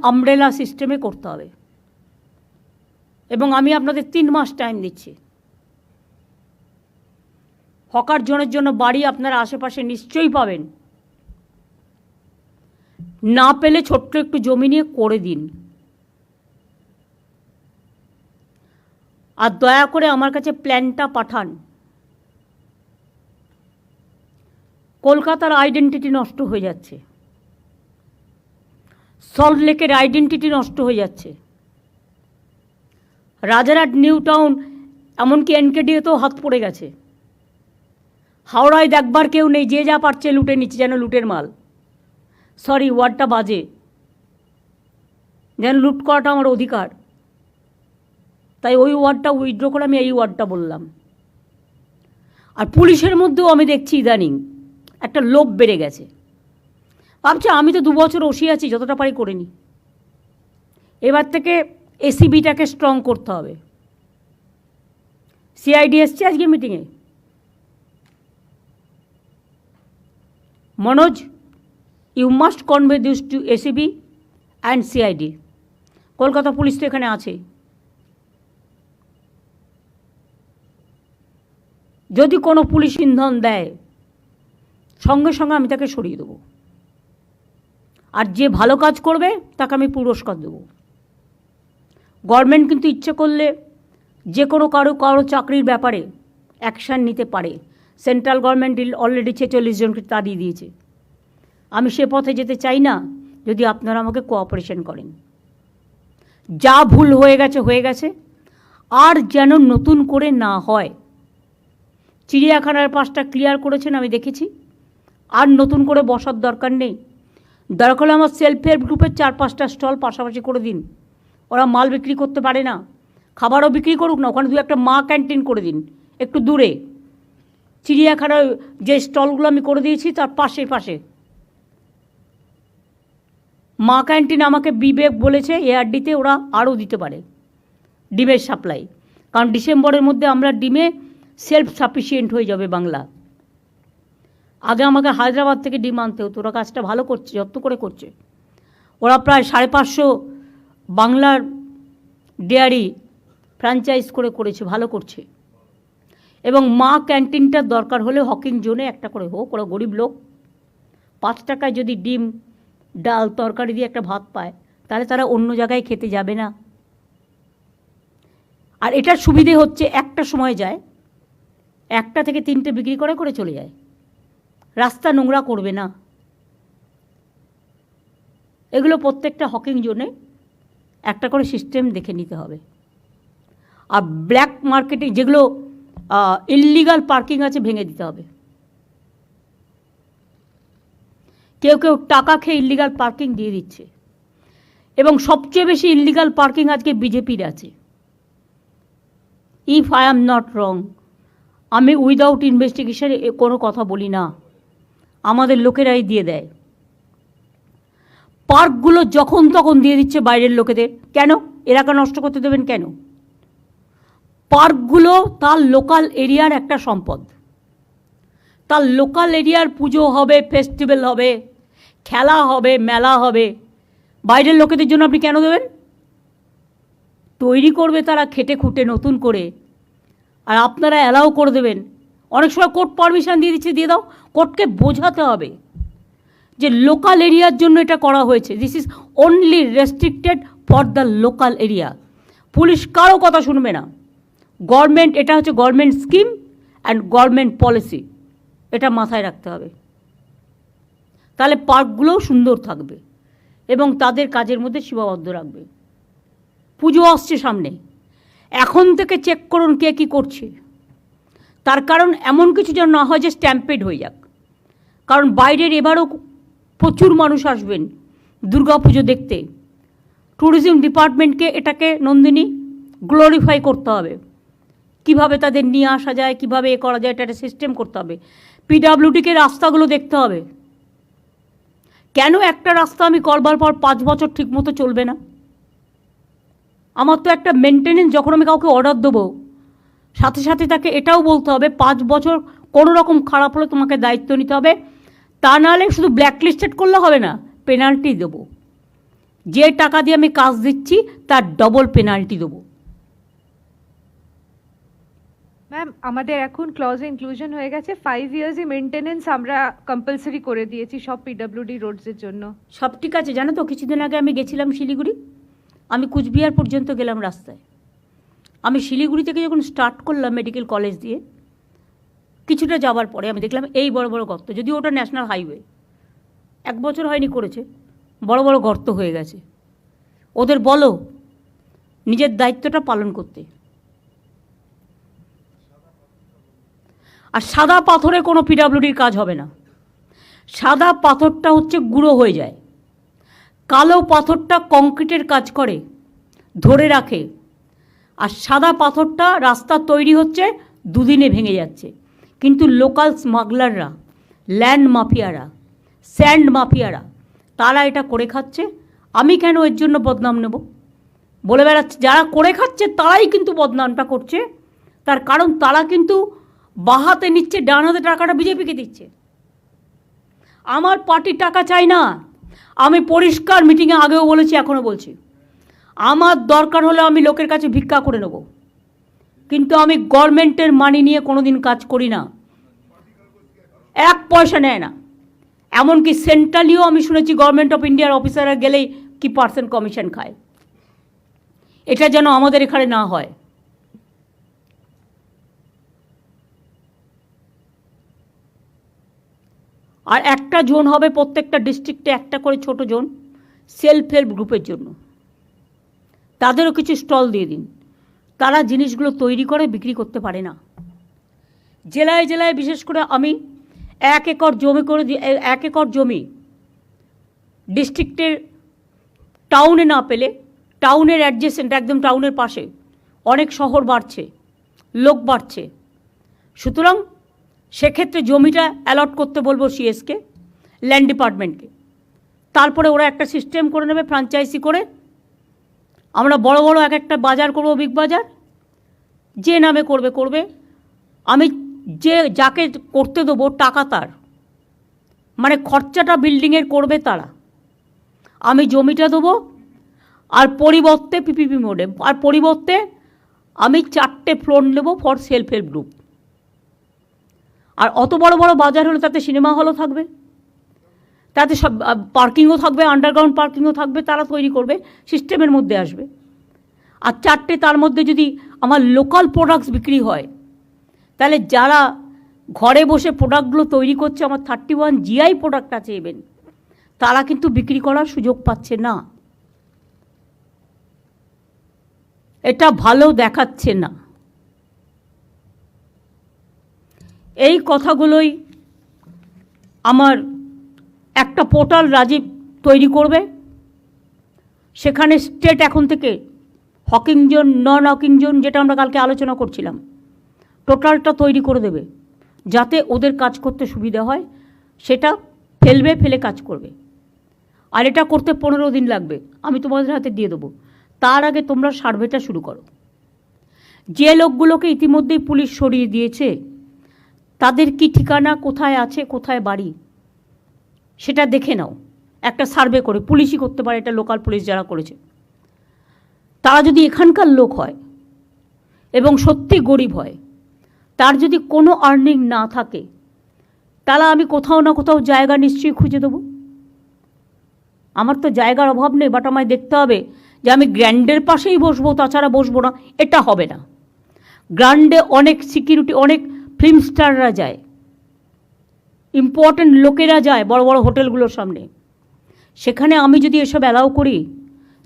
Umbrella সিস্টেমে করতে হবে। এবং আমি আপনাদের 3 মাস টাইম দিচ্ছি। হকার জোনের জন্য বাড়ি আপনারা আশেপাশে নিশ্চয়ই পাবেন। না পেলে ছোট্ট একটু জমি নিয়ে করে দিন। আর দয়া করে আমার কাছে প্ল্যানটা পাঠান। কলকাতার আইডেন্টিটি নষ্ট হয়ে যাচ্ছে, সল্টলেকের আইডেন্টিটি নষ্ট হয়ে যাচ্ছে, রাজারহাট নিউ টাউন এমনকি এনকেডিতেও হাত পড়ে গেছে। হাওড়ায় দেখবার কেউ নেই, যে যা পারছে লুটে নিচ্ছে, যেন লুটের মাল। সরি, ওয়ার্ডটা বাজে, যেন লুট করাটা আমার অধিকার। তাই ওই ওয়ার্ডটা উইথড্র করে আমি এই ওয়ার্ডটা বললাম। আর পুলিশের মধ্যেও আমি দেখছি ইদানিং একটা লোভ বেড়ে গেছে। ভাবছি আমি তো 2 বছর ওসি আছি, যতটা পারি করে নিই। এবার থেকে এসিবিটাকে স্ট্রং করতে হবে। সিআইডি এসছে আজকে মিটিংয়ে। Manoj, you must convey this to ACB and CID. Kolkata police তো এখানে আছে। যদি কোনো পুলিশ ইন্ধন দেয়, সঙ্গে সঙ্গে আমি তাকে সরিয়ে দেবো। আর যে ভালো কাজ করবে তাকে আমি পুরস্কার দেবো। গভর্নমেন্ট কিন্তু ইচ্ছে করলে যে কোনো কারো চাকরির ব্যাপারে অ্যাকশান নিতে পারে। সেন্ট্রাল গভর্নমেন্ট অলরেডি 46 জনকে তাড়িয়ে দিয়েছে। আমি সে পথে যেতে চাই না, যদি আপনারা আমাকে কোঅপারেশন করেন। যা ভুল হয়ে গেছে হয়ে গেছে, আর যেন নতুন করে না হয়। চিড়িয়াখানার পাশটা ক্লিয়ার করেছেন, আমি দেখেছি। আর নতুন করে বসার দরকার নেই। দরকার হলে আমার সেলফ হেল্প গ্রুপের 4-5টা স্টল পাশাপাশি করে দিন। ওরা মাল বিক্রি করতে পারে না, খাবারও বিক্রি করুক না, ওখানে 2-একটা মা ক্যান্টিন করে দিন একটু দূরে। চিড়িয়াখানার যে স্টলগুলো আমি করে দিয়েছি তার পাশে মা ক্যান্টিন আমাকে বিবেক বলেছে এআরডিতে ওরা আরও দিতে পারে ডিমের সাপ্লাই। কারণ ডিসেম্বরের মধ্যে আমরা ডিমে সেলফ সাফিসিয়েন্ট হয়ে যাবে বাংলা। আগে আমাকে হায়দ্রাবাদ থেকে ডিম আনতে হতো। ওরা কাজটা ভালো করছে, যত্ন করে করছে। ওরা প্রায় 550 বাংলার ডেয়ারি ফ্র্যাঞ্চাইজ করেছে, ভালো করছে। এবং মা ক্যান্টিনটার দরকার হলে হকিং জোনে একটা করে হোক। ওরা গরিব লোক, 5 টাকায় যদি ডিম ডাল তরকারি দিয়ে একটা ভাত পায়, তাহলে তারা অন্য জায়গায় খেতে যাবে না। আর এটার সুবিধে হচ্ছে একটা সময় যায়, 1টা থেকে 3টে বিক্রি করে চলে যায়। রাস্তা নোংরা করবে না। এগুলো প্রত্যেকটা হকিং জোনে একটা করে সিস্টেম দেখে নিতে হবে। আর ব্ল্যাক মার্কেটে যেগুলো ইললিগাল পার্কিং আছে ভেঙে দিতে হবে। কেউ টাকা খেয়ে ইললিগাল পার্কিং দিয়ে দিচ্ছে। এবং সবচেয়ে বেশি ইললিগাল পার্কিং আজকে বিজেপির আছে। If I am not wrong, আমি উইদাউট ইনভেস্টিগেশন কোনো কথা বলি না, আমাদের লোকেরাই দিয়ে দেয়। পার্কগুলো যখন তখন দিয়ে দিচ্ছে বাইরের লোকেদের। কেন? এলাকা নষ্ট করতে দেবেন কেন? পার্কগুলো তার লোকাল এরিয়ার একটা সম্পদ। তার লোকাল এরিয়ার পুজো হবে, ফেস্টিভ্যাল হবে, খেলা হবে, মেলা হবে, বাইরের লোকেদের জন্য আপনি কেন দেবেন? তৈরি করবে তারা খেটে খুঁটে নতুন করে, আর আপনারা অ্যালাউ করে দেবেন। অনেক সময় কোর্ট পারমিশন দিয়ে দিচ্ছে, দিয়ে দাও। কোর্টকে বোঝাতে হবে যে লোকাল এরিয়ার জন্য এটা করা হয়েছে। This is only restricted for the local area. Police কারো কথা শুনবে না। গভর্নমেন্ট, এটা হচ্ছে government scheme and government policy, এটা মাথায় রাখতে হবে। তাহলে পার্কগুলোও সুন্দর থাকবে এবং তাদের কাজের মধ্যে সীমাবদ্ধ রাখবে। পুজো আসছে সামনে, এখন থেকে চেক করুন কে কী করছে। তার কারণ এমন কিছু যেন না হয় যে স্ট্যাম্পেড হয়ে যাক। কারণ বাইরের এবারও প্রচুর মানুষ আসবেন দুর্গা পুজো দেখতে। ট্যুরিজম ডিপার্টমেন্টকে এটাকে নন্দিনী গ্লোরিফাই করতে হবে। কিভাবে তাদের নিয়ে আসা যায়, কিভাবে এ করা যায়, এটা একটা সিস্টেম করতে হবে। পিডাব্লিউডিকে রাস্তাগুলো দেখতে হবে। কেন একটা রাস্তা আমি করবার পর 5 বছর ঠিকমতো চলবে না? আমার তো একটা মেনটেনেন্স, যখন আমি কাউকে অর্ডার দেবো সাথে সাথে তাকে এটাও বলতে হবে 5 বছর কোনো রকম খারাপ হলে তোমাকে দায়িত্ব নিতে হবে। তা নাহলে শুধু ব্ল্যাকলিস্টেড করলে হবে না, পেনাল্টি দেবো। যে টাকা দিয়ে আমি কাজ দিচ্ছি তার ডবল পেনাল্টি দেবো। ম্যাম, আমাদের এখন ক্লজে ইনক্লুশন হয়ে গেছে 5 ইয়ার্সই মেনটেনেন্স আমরা কম্পালসারি করে দিয়েছি সব পিডব্লিউডি রোডসের জন্য। সব ঠিক আছে, জানো তো কিছুদিন আগে আমি গেছিলাম শিলিগুড়ি, আমি কুচবিহার পর্যন্ত গেলাম রাস্তায়। আমি শিলিগুড়ি থেকে যখন স্টার্ট করলাম মেডিকেল কলেজ দিয়ে, কিছুটা যাওয়ার পরে আমি দেখলাম এই বড় বড় গর্ত, যদিও ওটা ন্যাশনাল হাইওয়ে, 1 বছর হয়নি করেছে, বড় বড় গর্ত হয়ে গেছে। ওদের বলো নিজের দায়িত্বটা পালন করতে। আর সাদা পাথরে কোনো পিডব্লিউডির কাজ হবে না। সাদা পাথরটা হচ্ছে গুঁড়ো হয়ে যায়, কালো পাথরটা কংক্রিটের কাজ করে, ধরে রাখে। আর সাদা পাথরটা রাস্তা তৈরি হচ্ছে, দুদিনে ভেঙে যাচ্ছে। কিন্তু লোকাল স্মাগলাররা, ল্যান্ড মাফিয়ারা, স্যান্ড মাফিয়ারা, তারা এটা করে খাচ্ছে। আমি কেন এর জন্য বদনাম নেব? বলে বেড়াচ্ছে যারা করে খাচ্ছে তারাই কিন্তু বদনামটা করছে। তার কারণ তারা কিন্তু বাঁ হাতে নিচ্ছে, ডান হাতে টাকাটা বিজেপিকে দিচ্ছে। আমার পার্টির টাকা চাই না। আমি পরিষ্কার মিটিংয়ে আগেও বলেছি, এখনও বলছি, আমার দরকার হলে আমি লোকের কাছে ভিক্ষা করে নেব, কিন্তু আমি গভর্নমেন্টের মানি নিয়ে কোনো দিন কাজ করি না। 1 পয়সা নেয় না। এমনকি সেন্ট্রালিও আমি শুনেছি গভর্নমেন্ট অফ ইন্ডিয়ার অফিসাররা গেলেই কি পার্সেন্ট কমিশন খায়। এটা যেন আমাদের এখানে না হয়। আর একটা জোন হবে প্রত্যেকটা ডিস্ট্রিক্টে, একটা করে ছোট জোন সেলফ হেল্প গ্রুপের জন্য। তাদেরও কিছু স্টল দিয়ে দিন, তারা জিনিসগুলো তৈরি করে বিক্রি করতে পারে না। জেলায় জেলায় বিশেষ করে আমি 1 একর জমি করে 1 একর জমি ডিস্ট্রিক্টের টাউনে না পেলে, টাউনের অ্যাডজেসেন্ট, একদম টাউনের পাশে অনেক শহর বাড়ছে, লোক বাড়ছে, সুতরাং সেক্ষেত্রে জমিটা অ্যালট করতে বলবো সিএসকে, ল্যান্ড ডিপার্টমেন্টকে। তারপরে ওরা একটা সিস্টেম করে নেবে ফ্র্যাঞ্চাইজি করে। আমরা বড় বড় এক একটা বাজার করব, বিগ বাজার, যে নামে করবে করবে। আমি যাকে করতে দেবো টাকা তার, মানে খরচাটা বিল্ডিংয়ের করবে তারা, আমি জমিটা দেবো। আর পরিবর্তে পিপিপি মোডে, আর পরিবর্তে আমি 4টে ফ্লোর নেব ফর সেলফ হেল্প গ্রুপ। আর অত বড় বড় বাজার হলে তাতে সিনেমা হলও থাকবে, তাতে সব পার্কিংও থাকবে, আন্ডারগ্রাউন্ড পার্কিংও থাকবে, তারা তৈরি করবে, সিস্টেমের মধ্যে আসবে। আর 4টে তার মধ্যে যদি আমার লোকাল প্রোডাক্টস বিক্রি হয়, তাহলে যারা ঘরে বসে প্রোডাক্টগুলো তৈরি করছে, আমার 31 জিআই প্রোডাক্ট আছে ইভেন, তারা কিন্তু বিক্রি করার সুযোগ পাচ্ছে না। এটা ভালো দেখাচ্ছে না। এই কথাগুলোই আমার একটা পোর্টাল রাজীব তৈরি করবে, সেখানে স্টেট এখন থেকে হকিং জোন, নন হকিং জোন, যেটা আমরা কালকে আলোচনা করছিলাম, টোটালটা তৈরি করে দেবে, যাতে ওদের কাজ করতে সুবিধা হয়। সেটা ফেলে কাজ করবে। আর এটা করতে 15 দিন লাগবে, আমি তোমাদের হাতে দিয়ে দেবো। তার আগে তোমরা সার্ভেটা শুরু করো। যে লোকগুলোকে ইতিমধ্যেই পুলিশ সরিয়ে দিয়েছে, তাদের কি ঠিকানা, কোথায় আছে, কোথায় বাড়ি, সেটা দেখে নাও। একটা সার্ভে করে, পুলিশই করতে পারে এটা, লোকাল পুলিশ যারা করেছে, তারা যদি এখানকার লোক হয় এবং সত্যি গরিব হয়, তার যদি কোনো আর্নিং না থাকে, তাহলে আমি কোথাও না কোথাও জায়গা নিশ্চয়ই খুঁজে দেবো। আমার তো জায়গার অভাব নেই, বাট আমায় দেখতে হবে যে আমি গ্র্যান্ডের পাশেই বসবো, তাছাড়া বসবো না, এটা হবে না। গ্র্যান্ডে অনেক সিকিউরিটি, অনেক ফিল্ম স্টাররা যায়, ইম্পর্ট্যান্ট লোকেরা যায় বড় বড় হোটেলগুলোর সামনে। সেখানে আমি যদি এসব অ্যালাউ করি,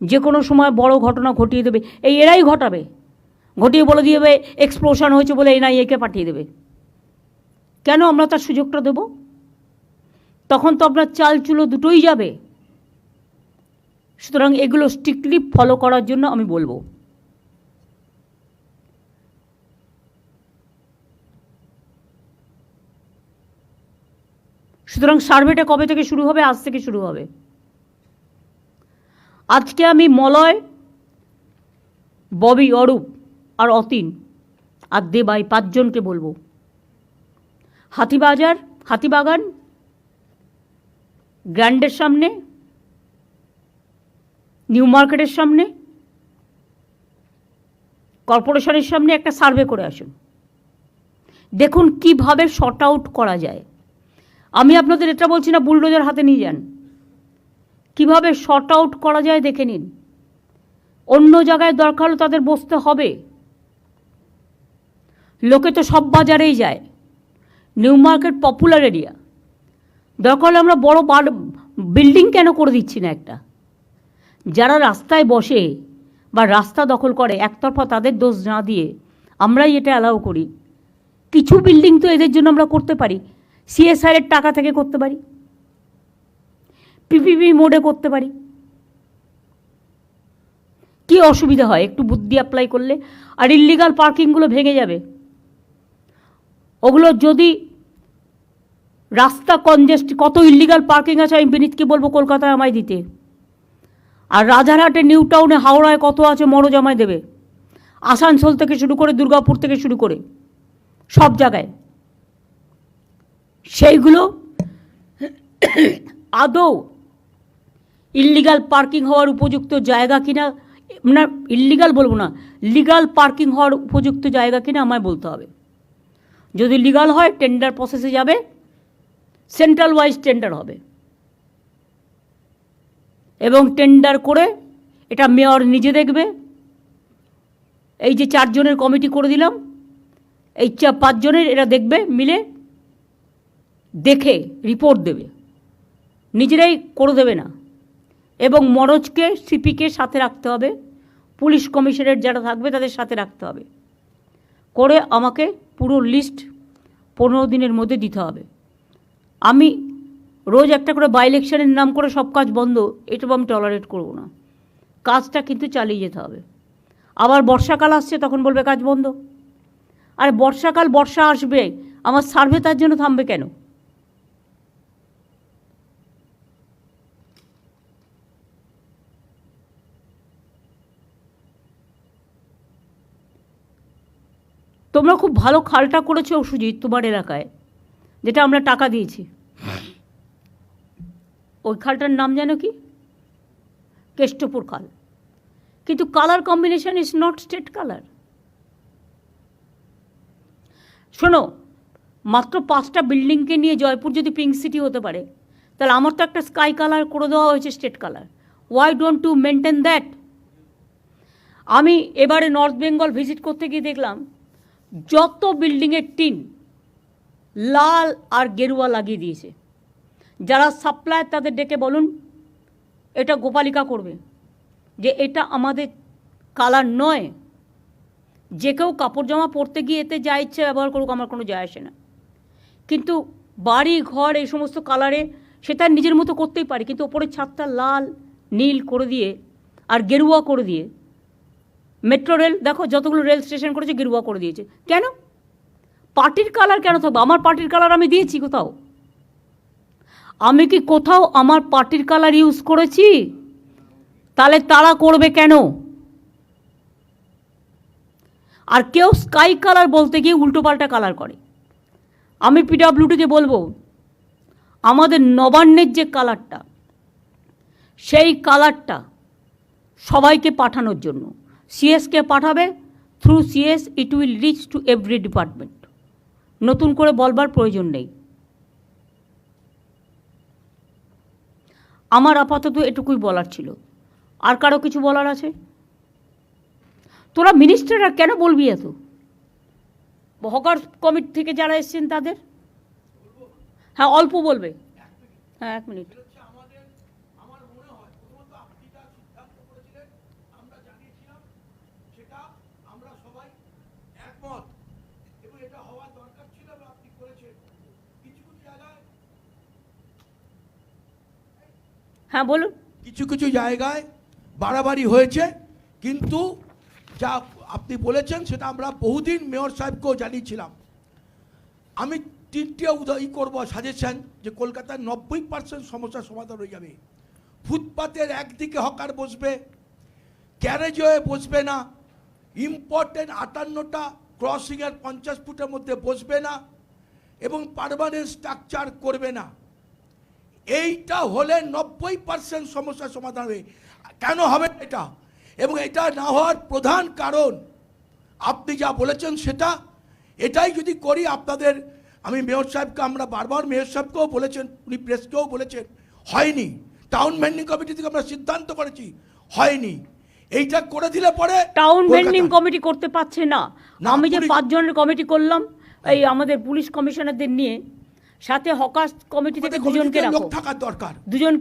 যে কোনো সময় বড় ঘটনা ঘটিয়ে দেবে, এরাই ঘটাবে, ঘটিয়ে বলে দিবে এক্সপ্লোশন হয়েছে বলে এনআইএকে পাঠিয়ে দেবে। কেন আমরা তার সুযোগটা দেব? তখন তো আপনার চাল চুলো দুটোই যাবে। সুতরাং এগুলো স্ট্রিক্টলি ফলো করার জন্য আমি বলবো। সুতরাং সার্ভেটা কবে থেকে শুরু হবে? আজ থেকে শুরু হবে। আজকে আমি মলয়, ববি, অরূপ আর অতীন আর দেবাই 5 জনকে বলবো, হাতিবাগান গ্র্যান্ডের সামনে নিউ মার্কেটের সামনে, কর্পোরেশনের সামনে একটা সার্ভে করে আসুন, দেখুন কিভাবে শর্ট আউট করা যায়। আমি আপনাদের এটা বলছি না বুলডোজার হাতে নিয়ে যান, কিভাবে শর্ট আউট করা যায় দেখে নিন। অন্য জায়গায় দরকার হলে তাদের বসতে হবে, লোকে তো সব বাজারেই যায়। নিউ মার্কেট পপুলার এরিয়া, দরকার হলে আমরা বড় বিল্ডিং কেন করে দিচ্ছি না একটা? যারা রাস্তায় বসে বা রাস্তা দখল করে একতরফা তাদের দোষ না দিয়ে আমরাই এটা অ্যালাউ করি। কিছু বিল্ডিং তো এদের জন্য আমরা করতে পারি, সিএসআর এর টাকা থেকে করতে পারি, পিপিপি মোডে করতে পারি। কি অসুবিধা হয় একটু বুদ্ধি অ্যাপ্লাই করলে? আর ইল্লিগাল পার্কিংগুলো ভেঙে যাবে। ওগুলো যদি রাস্তা কনজেস্ট, কত ইল্লিগাল পার্কিং আছে আমি বিনীতকে বলবো কলকাতায় আমায় দিতে। আর রাজারহাটে, নিউ টাউনে, হাওড়ায় কত আছে মরজ আমায় দেবে। আসানসোল থেকে শুরু করে দুর্গাপুর থেকে শুরু করে সব জায়গায়। সেইগুলো আদৌ ইল্লিগাল পার্কিং হওয়ার উপযুক্ত জায়গা কিনা, না ইল্লিগাল বলবো না, লিগাল পার্কিং হওয়ার উপযুক্ত জায়গা কিনা আমায় বলতে হবে। যদি লিগাল হয় টেন্ডার প্রসেসে যাবে, সেন্ট্রাল ওয়াইজ টেন্ডার হবে, এবং টেন্ডার করে এটা মেয়র নিজে দেখবে। এই যে 4 জনের কমিটি করে দিলাম, এই 5 জনের এরা দেখবে, মিলে দেখে রিপোর্ট দেবে, নিজেরাই করে দেবে না। এবং মরজকে, সিপিকে সাথে রাখতে হবে, পুলিশ কমিশনারেট যারা থাকবে তাদের সাথে রাখতে হবে, করে আমাকে পুরো লিস্ট 15 দিনের মধ্যে দিতে হবে। আমি রোজ একটা করে বাই ইলেকশনের নাম করে সব কাজ বন্ধ, এটুকু আমি টলারেট করব না। কাজটা কিন্তু চালিয়ে যেতে হবে। আবার বর্ষাকাল আসছে, তখন বলবে কাজ বন্ধ। আর বর্ষাকাল, বর্ষা আসবে, আমার সার্ভে তার জন্য থামবে কেন? তোমরা খুব ভালো খালটা করেছো সুজিত তোমার এলাকায়, যেটা আমরা টাকা দিয়েছি। ওই খালটার নাম জানো কি? কেষ্টপুর খাল। কিন্তু colour combination is not state colour. শোনো, মাত্র 5টা বিল্ডিংকে নিয়ে জয়পুর যদি পিঙ্ক সিটি হতে পারে, তাহলে আমার তো একটা স্কাই কালার করে দেওয়া হয়েছে state colour. Why don't to maintain that? আমি এবারে নর্থ বেঙ্গল ভিজিট করতে গিয়ে দেখলাম যত বিল্ডিংয়ের টিন লাল আর গেরুয়া লাগিয়ে দিয়েছে। যারা সাপ্লায়ার তাদের ডেকে বলুন এটা গোপালিকা করবে, যে এটা আমাদের কালার নয়। যে কেউ কাপড় জামা পরতে গিয়ে এতে যা ইচ্ছে ব্যবহার করুক, আমার কোনো যায় আসে না। কিন্তু বাড়ি ঘর এই সমস্ত কালারে সেটা নিজের মতো করতেই পারি, কিন্তু ওপরের ছাদটা লাল নীল করে দিয়ে আর গেরুয়া করে দিয়ে, মেট্রো রেল দেখো যতগুলো রেল স্টেশন করেছে গেরুয়া করে দিয়েছে। কেন? পার্টির কালার কেন থাকবে? আমার পার্টির কালার আমি দিয়েছি কোথাও? আমি কি কোথাও আমার পার্টির কালার ইউজ করেছি? তাহলে তারা করবে কেন? আর কেউ স্কাই কালার বলতে গিয়ে উল্টোপাল্টা কালার করে। আমি পিডব্লিউডিকে বলবো আমাদের নবান্নের যে কালারটা, সেই কালারটা সবাইকে পাঠানোর জন্য সিএসকে পাঠাবে। Through CS it will reach to every department. নতুন করে বলবার প্রয়োজন নেই। আমার আপাতত এটুকুই বলার ছিল। আর কারো কিছু বলার আছে? তোরা মিনিস্টাররা কেন বলবি এত? হকার কমিটি থেকে যারা এসছেন তাদের, হ্যাঁ অল্প বলবে। হ্যাঁ 1 মিনিট। হ্যাঁ বলুন। কিছু কিছু জায়গায় বাড়াবাড়ি হয়েছে, কিন্তু যা আপনি বলেছেন সেটা আমরা বহুদিন মেয়র সাহেবকেও জানিয়েছিলাম। আমি 3টে করবো সাজেশন, যে কলকাতার 90% সমস্যার সমাধান হয়ে যাবে। ফুটপাতের একদিকে হকার বসবে, গ্যারেজে বসবে না, ইম্পর্টেন্ট 58টা ক্রসিংয়ের 50 ফুটের মধ্যে বসবে না, এবং পার্মানেন্ট স্ট্রাকচার করবে না। এইটা হলে 90% সমস্যার সমাধান হবে। কেন হবে না এটা? এবং এটা না হওয়ার প্রধান কারণ আপনি যা বলেছেন সেটা, এটাই যদি করি আপনাদের, আমি মেয়র সাহেবকে, আমরা বারবার মেয়র সাহেবকেও বলেছেন, উনি প্রেসকেও বলেছেন, হয়নি। টাউন ভেন্ডিং কমিটি থেকে আমরা সিদ্ধান্ত করেছি, হয়নি। এইটা করে দিলে পরে টাউন ভেন্ডিং কলকাতা- কমিটি করতে পারছে না। না, আমি যে পুলিশ- 5 জনের কমিটি করলাম, এই আমাদের পুলিশ কমিশনারদের নিয়ে, সাথে হকার্স কমিটি থেকে আমাদের দুজনকে কমিটিতে রাখো, লোক থাকার দরকার। দুজন